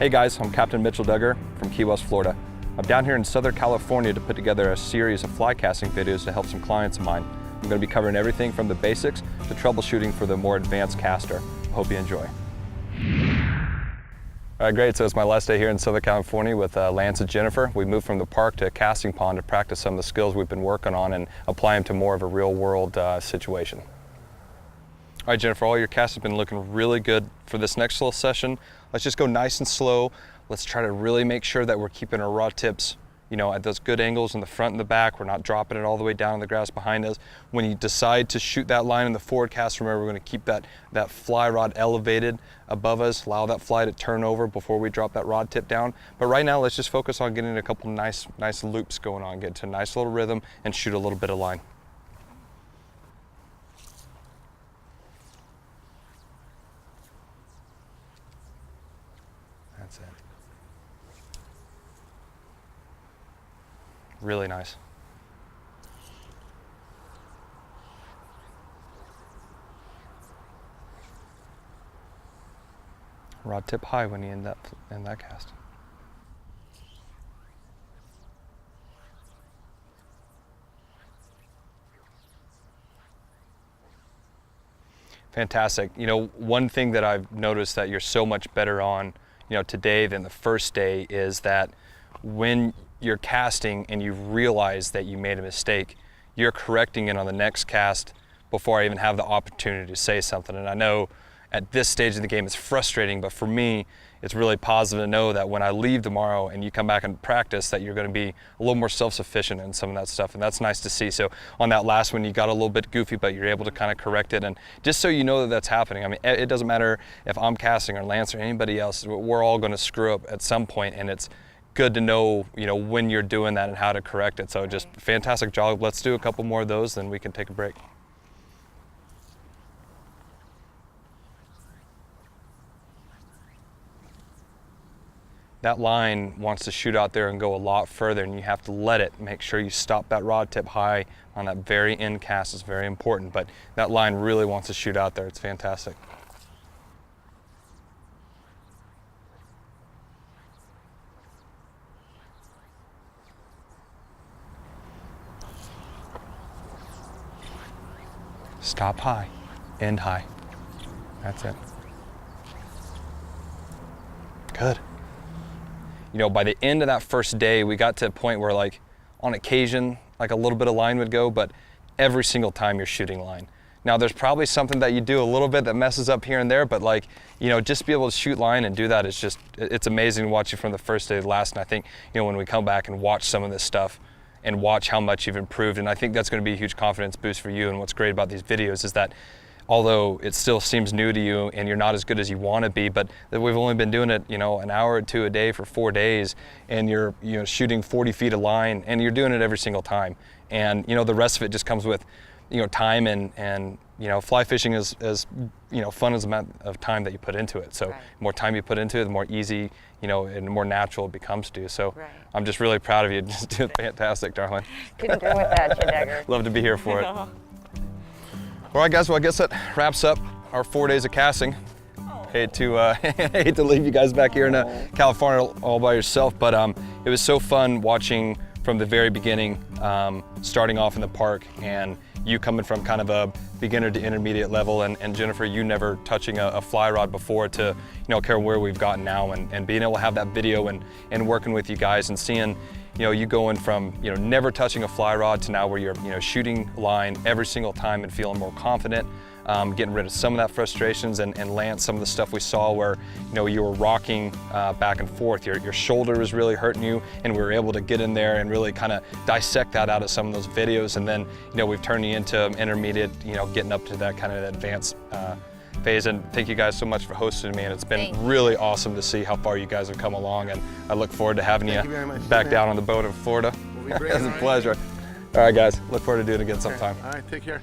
Hey guys, I'm Captain Mitchell Duggar from Key West, Florida. I'm down here in Southern California to put together a series of fly casting videos to help some clients of mine. I'm going to be covering everything from the basics to troubleshooting for the more advanced caster. Hope you enjoy. All right, great. So it's my last day here in Southern California with Lance and Jennifer. We moved from the park to a casting pond to practice some of the skills we've been working on and apply them to more of a real-world situation. All right, Jennifer, all your casts have been looking really good for this next little session. Let's just go nice and slow. Let's try to really make sure that we're keeping our rod tips, at those good angles in the front and the back. We're not dropping it all the way down in the grass behind us. When you decide to shoot that line in the forward cast, remember we're going to keep that fly rod elevated above us, allow that fly to turn over before we drop that rod tip down. But right now, let's just focus on getting a couple nice loops going on, get to a nice little rhythm and shoot a little bit of line. That's it. Really nice. Rod tip high when you end up in that cast. Fantastic. One thing that I've noticed that you're so much better on, today than the first day is that when you're casting and you realize that you made a mistake, you're correcting it on the next cast before I even have the opportunity to say something. And I know at this stage of the game it's frustrating, but for me, it's really positive to know that when I leave tomorrow and you come back and practice, that you're going to be a little more self-sufficient in some of that stuff, and that's nice to see. So on that last one, you got a little bit goofy, but you're able to kind of correct it, and just so you know that that's happening. I mean, it doesn't matter if I'm casting or Lance or anybody else, we're all going to screw up at some point, and it's good to know, when you're doing that and how to correct it. So just fantastic job. Let's do a couple more of those, then we can take a break. That line wants to shoot out there and go a lot further, and you have to let it. Make sure you stop that rod tip high on that very end cast. It's very important, but that line really wants to shoot out there. It's fantastic. Stop high, end high. That's it. Good. By the end of that first day, we got to a point where, on occasion, a little bit of line would go, but every single time you're shooting line. Now, there's probably something that you do a little bit that messes up here and there, but just to be able to shoot line and do that is just, it's amazing to watch you from the first day to the last. And I think, when we come back and watch some of this stuff and watch how much you've improved, and I think that's going to be a huge confidence boost for you. And what's great about these videos is that although it still seems new to you and you're not as good as you want to be, but that we've only been doing it, an hour or two a day for 4 days, and you're shooting 40 feet of line, and you're doing it every single time. And the rest of it just comes with time, and fly fishing is fun as the amount of time that you put into it. So right. The more time you put into it, the more easy and more natural it becomes to you. So right. I'm just really proud of you. Just doing fantastic, darling. Couldn't do without you, Duggar. Love to be here for it. All right, guys, well, I guess that wraps up our 4 days of casting. Hate to leave you guys back here in California all by yourself, but it was so fun watching from the very beginning, starting off in the park, and you coming from kind of a beginner to intermediate level, and Jennifer, you never touching a fly rod before, to care where we've gotten now, and being able to have that video and working with you guys and seeing you going from never touching a fly rod to now where you're shooting line every single time and feeling more confident, getting rid of some of that frustrations, and Lance, some of the stuff we saw where you were rocking back and forth, your shoulder was really hurting you, and we were able to get in there and really kind of dissect that out of some of those videos, and then we've turned you into intermediate, getting up to that kind of advanced phase. And thank you guys so much for hosting me, and it's been really awesome to see how far you guys have come along, and I look forward to having you back down on the boat in Florida. It's a pleasure. All right, guys, look forward to doing it again sometime. All right, take care.